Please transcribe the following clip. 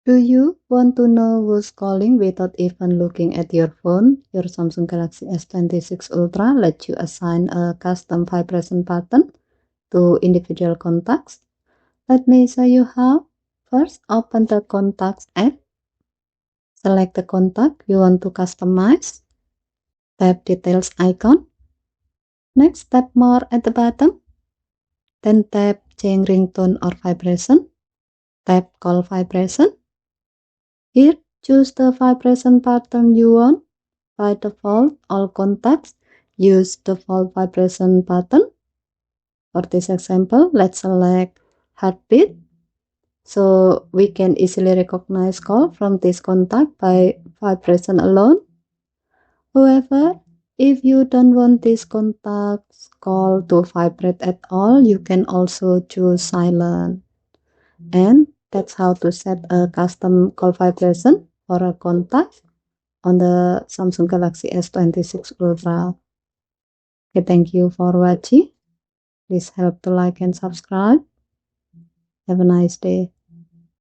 Do you want to know who's calling without even looking at your phone? Your Samsung Galaxy S26 Ultra lets you assign a custom vibration pattern to individual contacts. Let me show you how. First, open the Contacts app. Select the contact you want to customize. Tap Details icon. Next, tap More at the bottom. Then tap Change Ringtone or Vibration. Tap Call Vibration. Here, choose the vibration pattern you want. By default, all contacts use default vibration pattern. For this example, let's select heartbeat. So we can easily recognize call from this contact by vibration alone. However, if you don't want this contact's call to vibrate at all, you can also choose silent. And that's how to set a custom call vibration for a contact on the Samsung Galaxy S26 Ultra. Okay, thank you for watching. Please help to like and subscribe. Have a nice day.